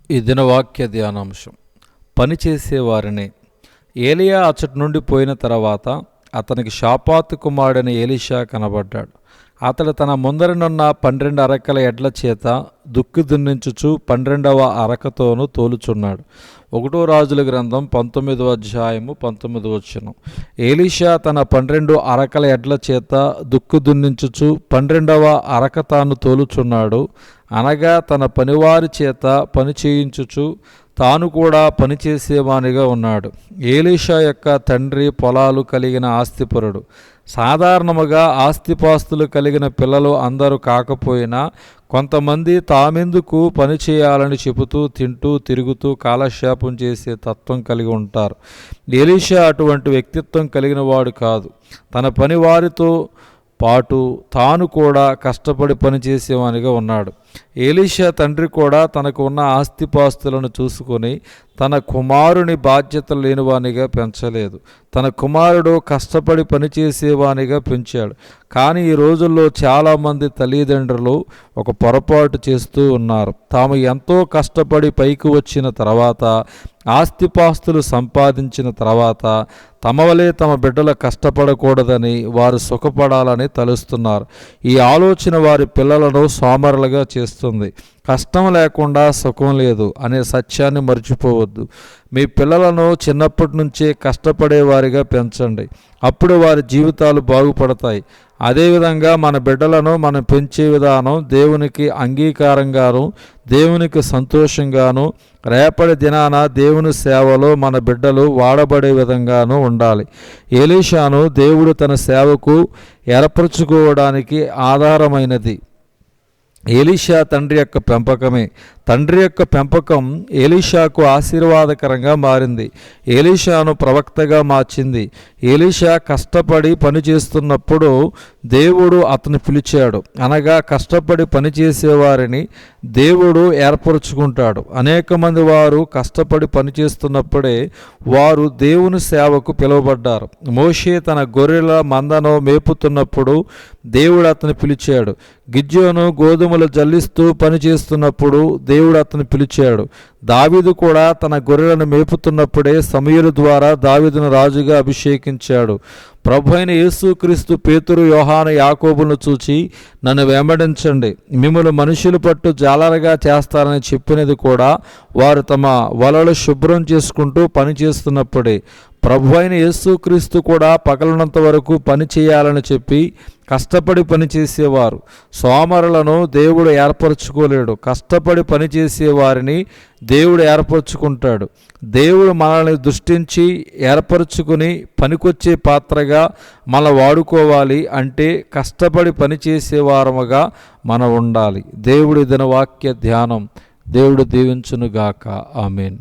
ఈ దినవాక్య ధ్యానాంశం. పనిచేసేవారిని. ఏలియా అచ్చటి నుండి పోయిన తర్వాత అతనికి షాపాతు కుమారుడైన ఎలీషా కనబడ్డాడు. అతడు తన ముందరనున్న 12 అరకల ఎడ్ల చేత దుక్కి దున్నించుచు 12వ అరకతోనూ తోలుచున్నాడు. 1 రాజుల గ్రంథం 19వ అధ్యాయము 19వ వచనం. ఎలీషా తన 12 అరకల ఎడ్ల చేత దుక్కి దున్నించుచు 12వ అరక తాను తోలుచున్నాడు. అనగా తన పనివారి చేత పని చేయించుచు తాను కూడా పనిచేసేవానిగా ఉన్నాడు. ఎలీషా యొక్క తండ్రి పొలాలు కలిగిన ఆస్తిపరుడు. సాధారణముగా ఆస్తిపాస్తులు కలిగిన పిల్లలు అందరూ కాకపోయినా కొంతమంది తామెందుకు పని చేయాలని చెబుతూ తింటూ తిరుగుతూ కాలక్షేపం చేసే తత్వం కలిగి ఉంటారు. ఎలీషా అటువంటి వ్యక్తిత్వం కలిగిన వాడు కాదు. తన పని వారితో పాటు తాను కూడా కష్టపడి పనిచేసేవానిగా ఉన్నాడు. ఎలీషా తండ్రి కూడా తనకు ఉన్న ఆస్తిపాస్తులను చూసుకొని తన కుమారుని బాధ్యతలు లేనివానిగా పెంచలేదు. తన కుమారుడు కష్టపడి పనిచేసేవానిగా పెంచాడు. కానీ ఈ రోజుల్లో చాలామంది తల్లిదండ్రులు ఒక పొరపాటు చేస్తూ ఉన్నారు. తాము ఎంతో కష్టపడి పైకి వచ్చిన తర్వాత, ఆస్తిపాస్తులు సంపాదించిన తర్వాత తమ వలె తమ బిడ్డలు కష్టపడకూడదని, వారు సుఖపడాలని తలుస్తున్నారు. ఈ ఆలోచన వారి పిల్లలను సోమరులుగా చేస్తుంది. కష్టం లేకుండా సుఖం లేదు అనే సత్యాన్ని మర్చిపోవద్దు. మీ పిల్లలను చిన్నప్పటి నుంచే కష్టపడేవారిగా పెంచండి. అప్పుడు వారి జీవితాలు బాగుపడతాయి. అదేవిధంగా మన బిడ్డలను మనం పెంచే విధానం దేవునికి అంగీకారంగాను, దేవునికి సంతోషంగాను, రేపటి దినాన దేవుని సేవలో మన బిడ్డలు వాడబడే విధంగానూ ఉండాలి. ఎలీషాను దేవుడు తన సేవకు ఏర్పరచుకోవడానికి ఆధారమైనది ఎలీషా తండ్రి యొక్క పెంపకమే. తండ్రి యొక్క పెంపకం ఎలీషాకు ఆశీర్వాదకరంగా మారింది. ఎలీషాను ప్రవక్తగా మార్చింది. ఎలీషా కష్టపడి పనిచేస్తున్నప్పుడు దేవుడు అతను పిలిచాడు. అనగా కష్టపడి పనిచేసేవారిని దేవుడు ఏర్పరచుకుంటాడు. అనేక మంది వారు కష్టపడి పనిచేస్తున్నప్పుడే వారు దేవుని సేవకు పిలువబడ్డారు. మోషే తన గొర్రెల మందను మేపుతున్నప్పుడు దేవుడు అతను పిలిచాడు. గిద్యోను గోధుమలు జల్లిస్తూ పనిచేస్తున్నప్పుడు దేవుడు అతను పిలిచాడు. దావీదు కూడా తన గొర్రెలను మేపుతున్నప్పుడే సమూయేలు ద్వారా దావీదును రాజుగా అభిషేకించాడు. ప్రభువైన యేసుక్రీస్తు పేతురు, యోహాను, యాకోబులను చూచి నన్ను వెంబడించండి, మిమ్మల్ని మనుషులు పట్టు జాలరుగా చేస్తారని చెప్పినది కూడా వారు తమ వలలు శుభ్రం చేసుకుంటూ పనిచేస్తున్నప్పుడే. ప్రభువైన యేసుక్రీస్తు కూడా పగలనంత వరకు పని చేయాలని చెప్పి కష్టపడి పనిచేసేవారు. సోమరులను దేవుడు ఏర్పరచుకోలేడు. కష్టపడి పనిచేసేవారిని దేవుడు ఏర్పరచుకుంటాడు. దేవుడు మనల్ని దృష్టించి ఏర్పరచుకుని పనికొచ్చే పాత్రగా మనం వాడుకోవాలి అంటే కష్టపడి పనిచేసేవారముగా మనం ఉండాలి. దేవుడి దిన వాక్య ధ్యానం దేవుడు దీవించునుగాక. ఆమేన్.